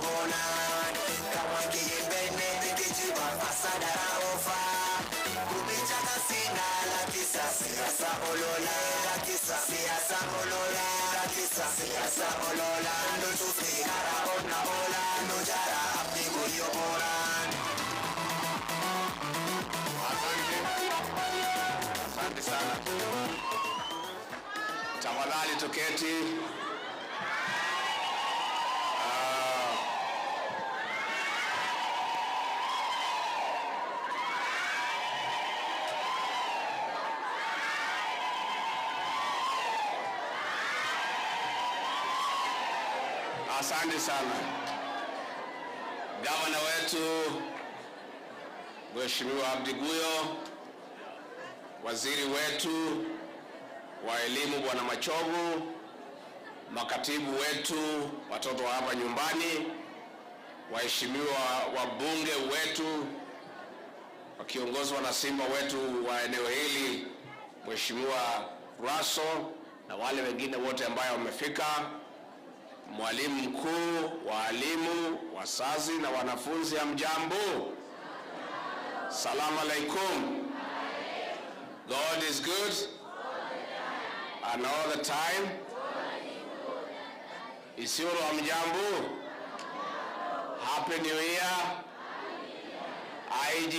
bonan kama kibene nikijiba asadara ofa kubicha kasina la kisa siasa olola la kisa siasa olola la kisa siasa olola ndo tufikara ona ola ndo jara apigo yoboran. Asante sana. Tafadhali tuketi. Asante sana. Gavana wetu Mheshimiwa Abdi Guyo, waziri wetu wa elimu Bwana Machogu, makatibu wetu, watoto wa hapa nyumbani, waheshimiwa wabunge wetu wakiongozwa na simba wetu wa eneo hili Mheshimiwa Raso na wale wengine wote ambao wamefika, mwalimu mkuu, walimu, wazazi na wanafunzi, hamjambo? Salamu alaikum. God is good and all the time. Isiolo, hamjambo? Happy New Year. IG.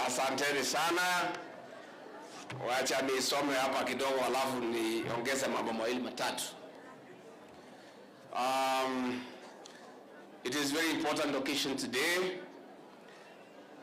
Asanteni sana. Wacha nisome hapa kidogo alafu niongeze mambo mawili matatu. It is very important occasion today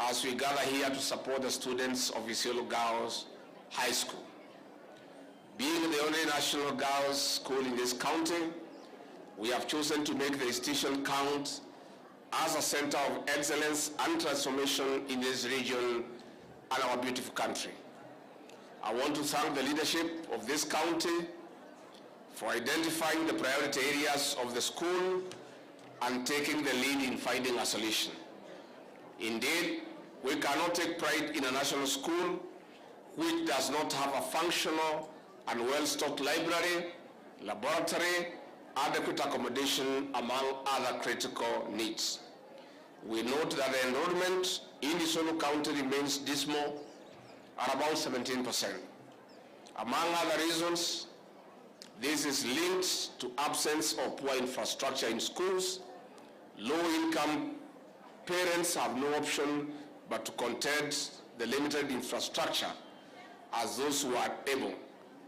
as we gather here to support the students of Isiolo Girls High School. Being the only national girls school in this county, we have chosen to make the institution count as a center of excellence and transformation in this region and our beautiful country. I want to thank the leadership of this county for identifying the priority areas of the school and taking the lead in finding a solution. Indeed, we cannot take pride in a national school which does not have a functional and well-stocked library, laboratory, adequate accommodation, among other critical needs. We note that the enrollment in Isiolo County remains dismal at about 17%. Among other reasons, this is linked to absence of poor infrastructure in schools. Low-income parents have no option but to contend the limited infrastructure as those who are able,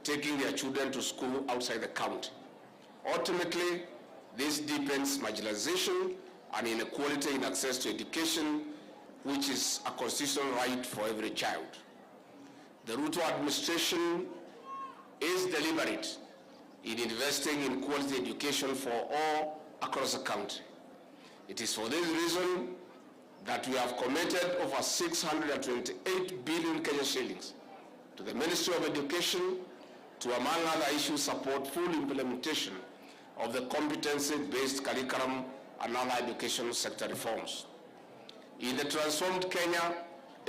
taking their children to school outside the county. Ultimately, this deepens marginalization and inequality in access to education, which is a constitutional right for every child. The Ruto administration is deliberate in investing in quality education for all across the country. It is for this reason that we have committed over 628 billion Kenya shillings to the Ministry of Education to, among other issues, support full implementation of the competency-based curriculum and other education sector reforms. In the transformed Kenya,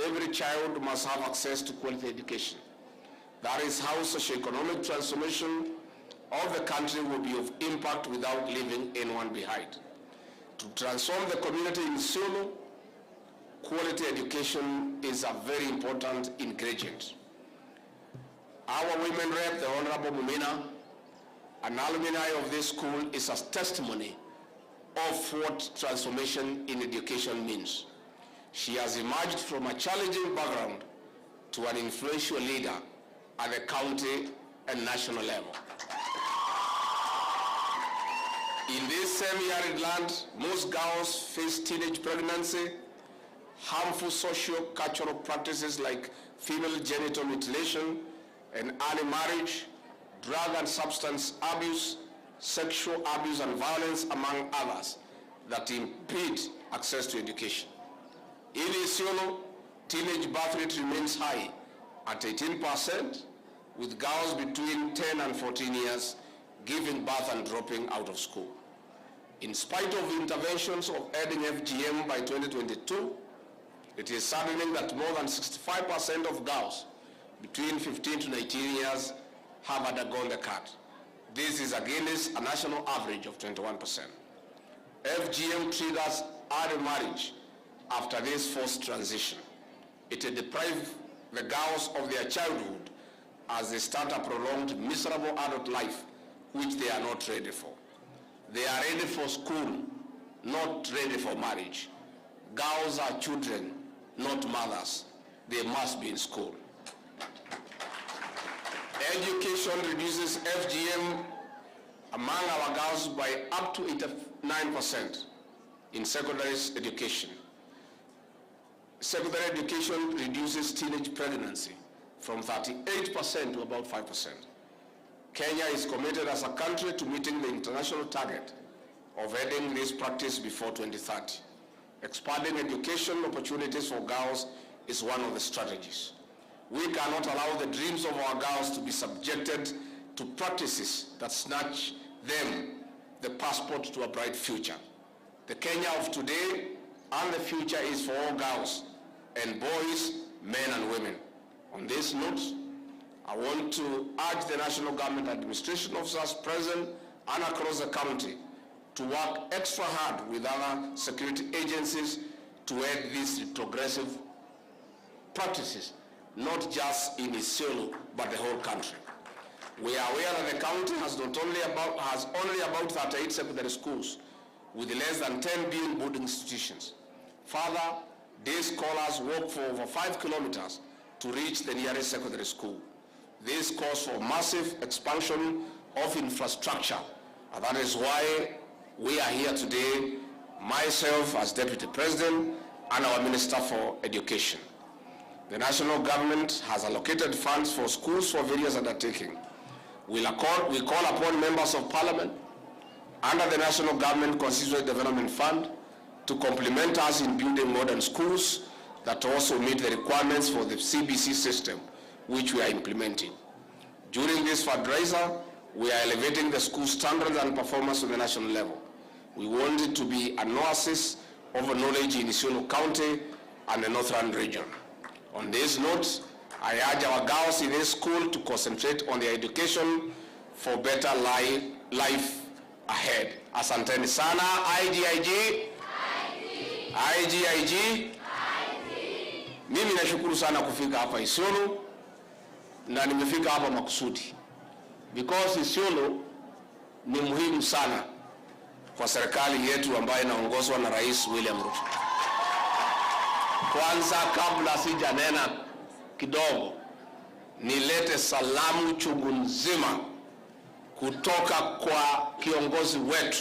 every child must have access to quality education. That is how socioeconomic transformation of the country will be of impact without leaving anyone behind. To transform the community in Isiolo, quality education is a very important ingredient. Our women rep, the Honorable Mumina, an alumni of this school, is a testimony of what transformation in education means. She has emerged from a challenging background to an influential leader at the county and national level. In this semi-arid land, most girls face teenage pregnancy, harmful socio-cultural practices like female genital mutilation and early marriage, drug and substance abuse, sexual abuse and violence, among others, that impede access to education. In Isiolo, teenage birth rate remains high at 18%, with girls between 10 and 14 years giving birth and dropping out of school. In spite of interventions of adding FGM by 2022, it is saddening that more than 65% of girls between 15 to 19 years have undergone the cut. This is against a national average of 21%. FGM triggers early marriage after this forced transition. It deprives the girls of their childhood as they start a prolonged, miserable adult life which they are not ready for. They are ready for school, not ready for marriage. Girls are children, not mothers. They must be in school. Education reduces FGM among our girls by up to 89% in secondary education. Secondary education reduces teenage pregnancy from 38% to about 5%. Kenya is committed as a country to meeting the international target of ending this practice before 2030. Expanding education opportunities for girls is one of the strategies. We cannot allow the dreams of our girls to be subjected to practices that snatch them the passport to a bright future. The Kenya of today and the future is for all girls and boys, men and women. On this note, I want to urge the national government administration officers present and across the country to work extra hard with other security agencies to end these retrogressive practices, not just in Isiolo, but the whole country. We are aware that the county has only about 38 secondary schools with less than 10 being boarding institutions. Further, day scholars walk for over 5 kilometers to reach the nearest secondary school. This calls for massive expansion of infrastructure, and that is why we are here today, myself as Deputy President and our Minister for Education. The national government has allocated funds for schools for various undertakings. We call upon members of Parliament under the National Government Constituency Development Fund to complement us in building modern schools that also meet the requirements for the CBC system, which we are implementing. During this fundraiser, we are elevating the school standards and performance to the national level. We want it to be an oasis of knowledge in Isiolo County and the Northern region. On this note, I urge our girls in this school to concentrate on their education for better life ahead. Asanteni sana, IGIG. IGIG. Mimi nashukuru sana kufika hapa Isiolo na nimefika hapa makusudi because Isiolo ni muhimu sana kwa serikali yetu ambayo inaongozwa na Rais William Ruto. Kwanza kabla sijanena kidogo, nilete salamu chungu nzima kutoka kwa kiongozi wetu,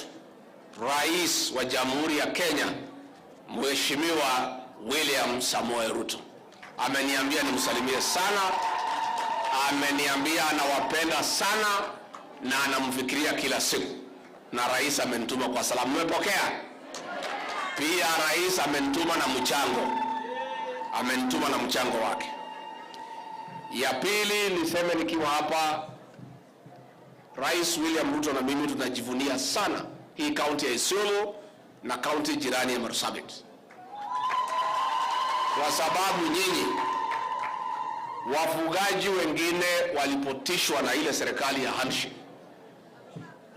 Rais wa Jamhuri ya Kenya, Mheshimiwa William Samoei Ruto. Ameniambia nimsalimie sana, ameniambia anawapenda sana na anamfikiria kila siku. Na rais amenituma kwa salamu. Mmepokea? Pia rais amenituma na mchango. Amenituma na mchango wake. Ya pili niseme nikiwa hapa, Rais William Ruto na mimi tunajivunia sana hii kaunti ya Isiolo na kaunti jirani ya Marsabit. Kwa sababu nyinyi wafugaji wengine walipotishwa na ile serikali ya handshake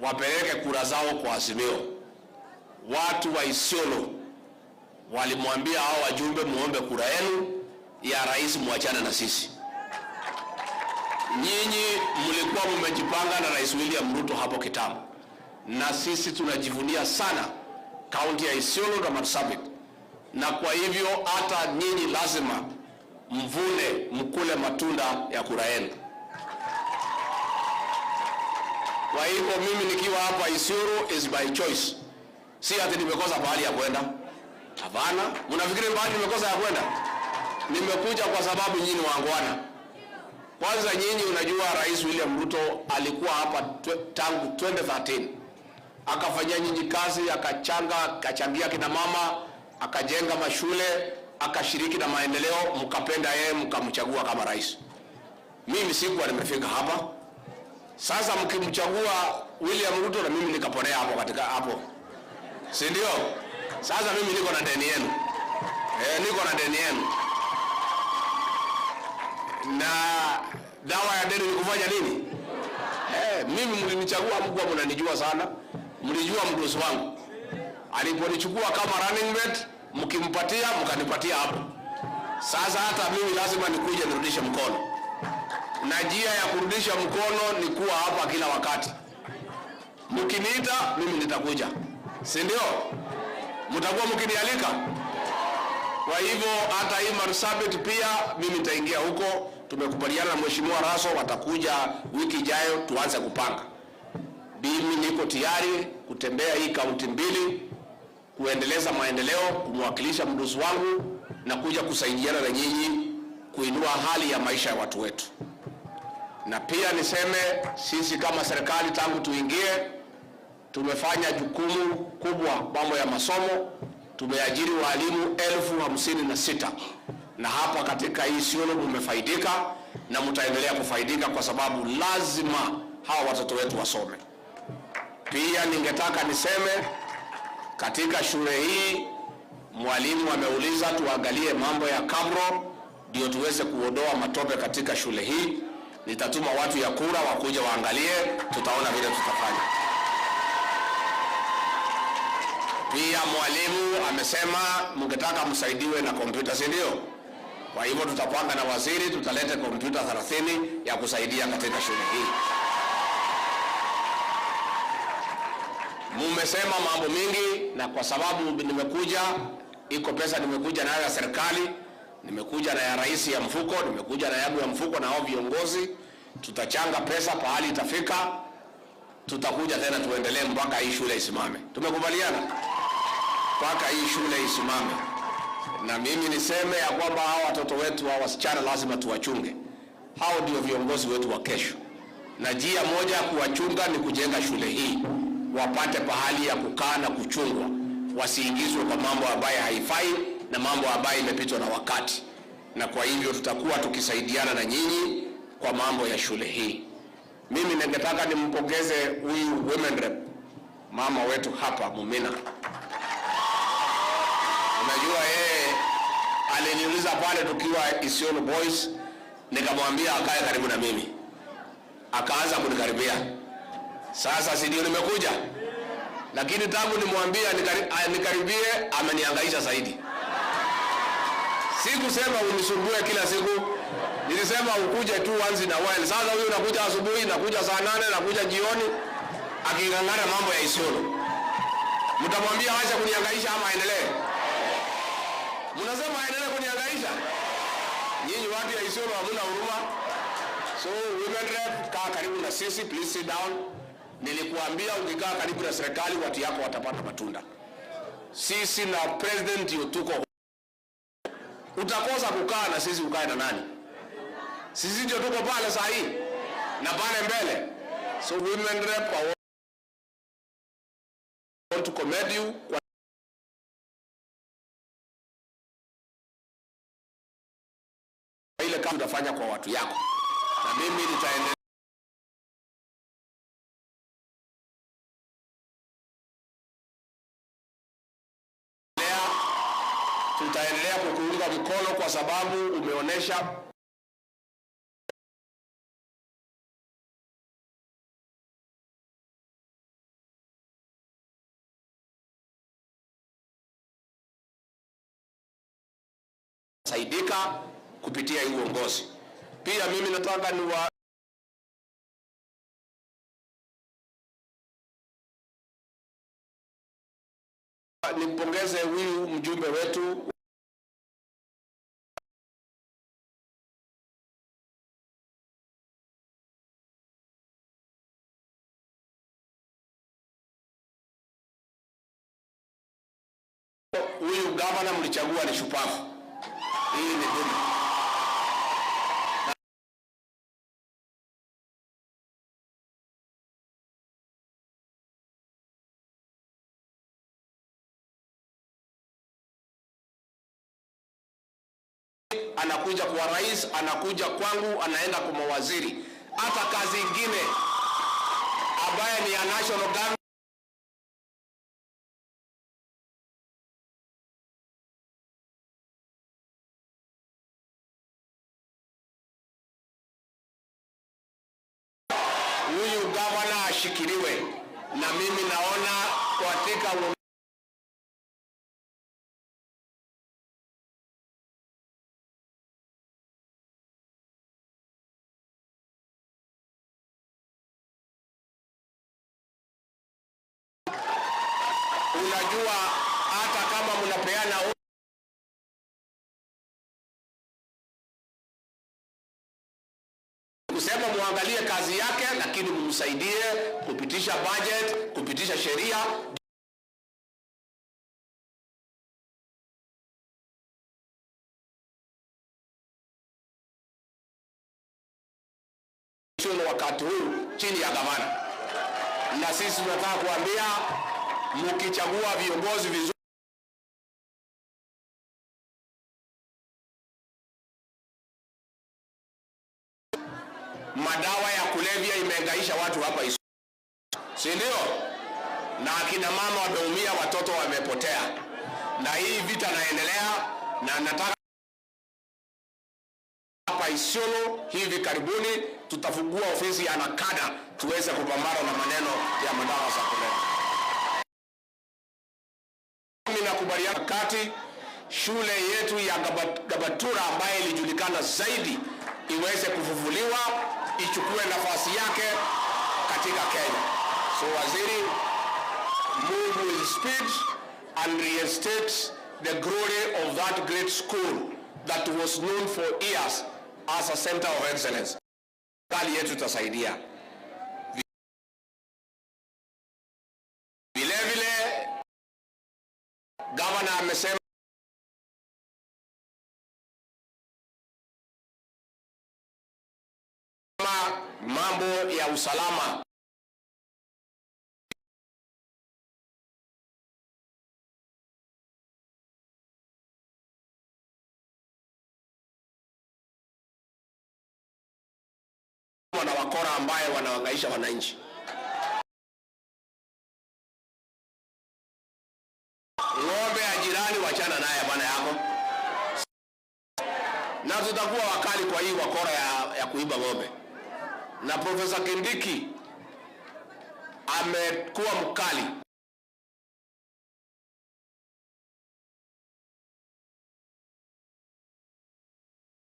wapeleke kura zao kwa Azimio. Watu wa Isiolo walimwambia hao wajumbe muombe kura yenu ya rais, muachane na sisi. Nyinyi mlikuwa mmejipanga na Rais William Ruto hapo kitambo, na sisi tunajivunia sana kaunti ya Isiolo na Marsabit, na kwa hivyo hata nyinyi lazima mvune mkule matunda ya kura yenu. Kwa hivyo mimi nikiwa hapa Isiolo is by choice. Si ati nimekosa bahali ya kwenda. Hapana, mnafikiri bahali nimekosa ya kwenda? Nimekuja kwa sababu nyinyi wangwana. Kwanza nyinyi unajua Rais William Ruto alikuwa hapa tangu 2013. Akafanyia nyinyi kazi, akachangia kina mama, akajenga mashule, akashiriki na maendeleo, mkapenda yeye, mkamchagua kama rais. Mimi sikuwa nimefika hapa. Sasa mkimchagua William Ruto na mimi nikaponea hapo katika hapo. Si ndio? Sasa mimi niko na deni yenu. Niko na deni yenu. Na dawa ya deni ni kufanya nini? Mimi mlinichagua, mkuu mnanijua sana, mlijua mdosi wangu aliponichukua kama running mate, mkimpatia mkanipatia hapo. Sasa hata mimi lazima nikuje nirudishe mkono, na njia ya kurudisha mkono ni kuwa hapa kila wakati. Mkiniita mimi nitakuja, si ndio? Mtakuwa mkinialika. Kwa hivyo hata hii Marsabit pia mimi nitaingia huko. Tumekubaliana na Mheshimiwa Raso watakuja wiki ijayo tuanze kupanga. Mimi niko tayari kutembea hii kaunti mbili, kuendeleza maendeleo, kumwakilisha mdosi wangu na kuja kusaidiana na nyinyi kuinua hali ya maisha ya watu wetu. Na pia niseme sisi kama serikali tangu tuingie tumefanya jukumu kubwa mambo ya masomo. Tumeajiri walimu 56,000 na hapa katika Isiolo mmefaidika na mtaendelea kufaidika kwa sababu lazima hawa watoto wetu wasome. Pia ningetaka niseme katika shule hii mwalimu ameuliza tuangalie mambo ya kabro ndio tuweze kuondoa matope katika shule hii. Nitatuma watu ya kura wakuja waangalie, tutaona vile tutafanya. Pia mwalimu amesema mngetaka msaidiwe na kompyuta, si ndio? Kwa hivyo tutapanga na waziri, tutaleta kompyuta 30 ya kusaidia katika shule hii. Mumesema mambo mingi, na kwa sababu nimekuja, iko pesa nimekuja nayo ya serikali, nimekuja na ya rais ya mfuko, nimekuja na yangu ya mfuko na hao viongozi, tutachanga pesa pahali itafika, tutakuja tena tuendelee mpaka hii shule isimame. Tumekubaliana mpaka hii shule isimame. Na mimi niseme ya kwamba hao watoto wetu wa wasichana lazima tuwachunge. Hao ndio viongozi wetu wa kesho. Na njia moja ya kuwachunga ni kujenga shule hii, wapate pahali ya kukaa na kuchungwa, wasiingizwe kwa mambo ambayo haifai na mambo ambayo imepitwa na wakati. Na kwa hivyo tutakuwa tukisaidiana na nyinyi kwa mambo ya shule hii. Mimi ningetaka nimpongeze huyu women rep, mama wetu hapa Mumina. Unajua yeye aliniuliza pale tukiwa Isiolo Boys, nikamwambia akae karibu na mimi, akaanza kunikaribia. Sasa si ndio nimekuja, lakini tangu nimwambia nikaribie amenihangaisha zaidi. Sikusema unisumbue kila siku, nilisema ukuje tu once in a while. Sasa huyu unakuja asubuhi, nakuja saa 8, nakuja jioni, akingangana mambo ya Isiolo. Mtamwambia acha kunihangaisha ama aendelee? Mnasema aendelee kunihangaisha? Nyinyi watu ya Isiolo hamna huruma. So women rep, kaa karibu na sisi, please sit down. Nilikuambia ukikaa karibu na serikali watu yako watapata matunda. Sisi na president ndio tuko. Utakosa kukaa na sisi, ukae na nani? Sisi ndio tuko pale saa hii na pale mbele. So women rep, I want to commend you kwa ile kazi utafanya kwa watu yako, na mimi nitaendelea. Tutaendelea kukuunga mkono kwa sababu umeonesha saidika kupitia hii uongozi. Pia mimi nataka nimpongeze huyu mjumbe wetu huyu gavana mlichagua ni shupavu. Hii ni dume. Anakuja kwa rais, anakuja kwangu, anaenda kwa mawaziri, hata kazi ingine ambaye ni ya national government. huyu gavana ashikiliwe, na mimi naona katika unajua hata kama mnapeana kusema muangalie kazi yake, lakini mumsaidie kupitisha budget, kupitisha sheria. Wakati huu chini ya gavana, na sisi tunataka kuambia mkichagua viongozi vizuri, madawa ya kulevya imehangaisha watu hapa Isiolo, si ndio? Na akina mama wameumia, watoto wamepotea, na hii vita naendelea, na nataka hapa Isiolo hivi karibuni tutafungua ofisi ya nakada tuweze kupambana na maneno ya madawa za kulevya. Mimi nakubaliana kati shule yetu ya Gabatura ambayo ilijulikana zaidi iweze kufufuliwa, ichukue nafasi yake katika Kenya. So waziri, move with speed and reinstate the glory of that great school that was known for years as a center of excellence. Kali yetu itasaidia. Vile vile gavana amesema mambo ya usalama na wakora ambaye wanahangaisha wananchi. Ng'ombe ya jirani wachana naye bwana yako, na tutakuwa wakali kwa hii wakora ya kuiba ng'ombe. Na Profesa Kindiki amekuwa mkali.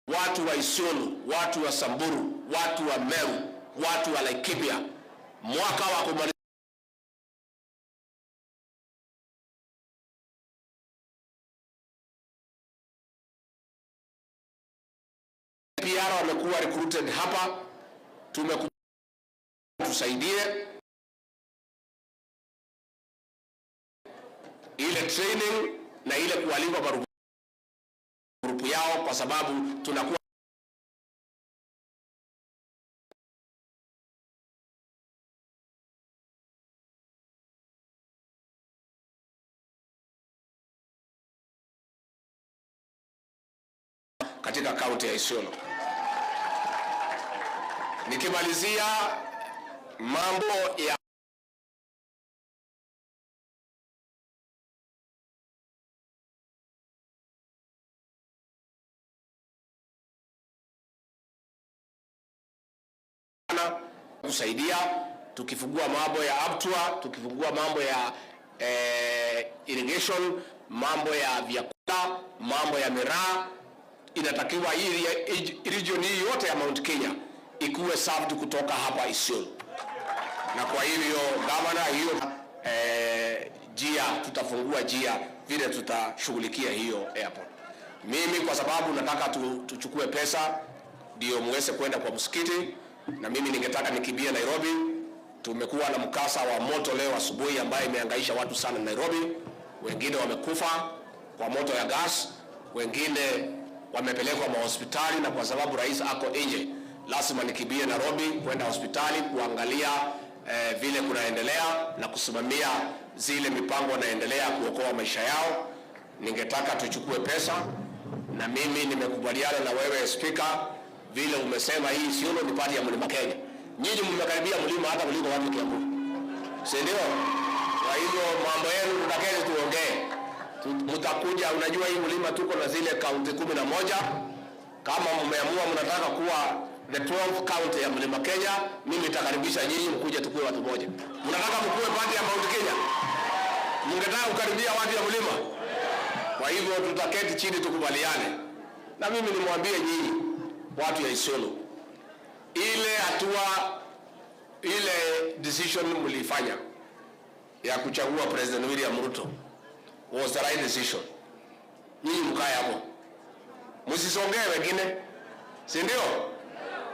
Watu wa Isiolo, watu wa Samburu, watu wa Meru, watu wa Laikipia, mwaka wa kumaliza PR wamekuwa recruited hapa. Tusaidie ile training na ile kuwalipa marupurupu yao, kwa sababu tunakuwa katika kaunti ya Isiolo. Nikimalizia mambo ya kusaidia, tukifungua mambo ya abtua, tukifungua mambo ya irrigation, mambo ya vyakula, mambo ya miraa, inatakiwa hii region hii yote ya Mount Kenya ikuwe served kutoka hapa Isiolo. Na kwa hivyo gavana, hiyo tutafungua jia vile tutashughulikia hiyo airport. Mimi kwa sababu nataka tuchukue pesa ndio muweze kwenda kwa msikiti, na mimi ningetaka nikimbie Nairobi. Tumekuwa na mkasa wa moto leo asubuhi ambaye imehangaisha watu sana Nairobi. Wengine wamekufa kwa moto ya gas, wengine wamepelekwa mahospitali, na kwa sababu rais ako nje lazima nikimbie Nairobi kwenda hospitali kuangalia vile kunaendelea na kusimamia zile mipango naendelea kuokoa maisha yao. Ningetaka tuchukue pesa, na mimi nimekubaliana na wewe Speaker, vile umesema hii Isiolo ni pati ya Mlima Kenya. Nyinyi mmekaribia mlima hata kuliko watu Kiambu, si ndio? Kwa hivyo mambo yenu tutakeni tuongee. Mtakuja, unajua hii mlima tuko na zile kaunti 11. Kama mmeamua mnataka kuwa the 12th county ya Mlima Kenya, mimi nitakaribisha nyinyi mkuje tukue watu moja. Mnataka mkue party ya Mount Kenya? Mngetaka kukaribia watu ya mlima? Kwa hivyo tutaketi chini tukubaliane. Na mimi nimwambie nyinyi watu ya Isiolo, ile hatua, ile decision mlifanya ya kuchagua President William Ruto was the right decision. Nyinyi mkae hapo, msisongee wengine, si ndio?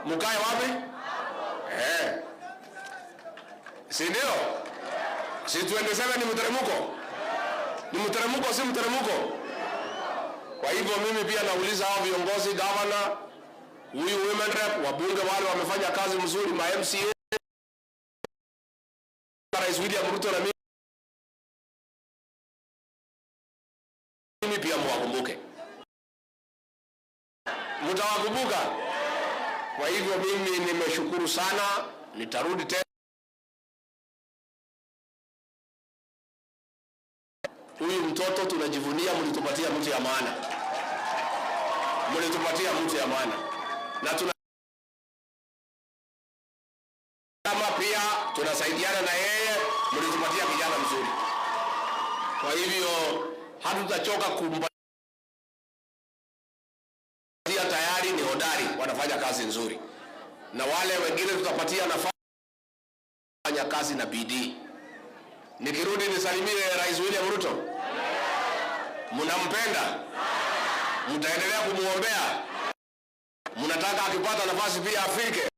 Mkae wapi? Si ndio? Si 27 ni mteremko? Ni mteremko, si mteremko? Kwa hivyo mimi pia nauliza hao viongozi, governor, huyu women rep, wabunge wale wamefanya kazi mzuri, ma MCA, Rais William Ruto, na mimi pia mwakumbuke. Mtawakumbuka? Kwa hivyo mimi nimeshukuru sana, nitarudi tena. Huyu mtoto tunajivunia, mlitupatia mtu ya maana. Mlitupatia mtu ya maana. Na kama pia tunasaidiana na yeye, mlitupatia kijana mzuri. Kwa hivyo hatutachoka kumpatia, tayari ni hodari, wanafanya kazi nzuri. Na wale wengine tutapatia nafasi kufanya kazi na bidii. Nikirudi nisalimie Rais William Ruto. Mnampenda? Mtaendelea kumuombea? Mnataka akipata nafasi pia afike?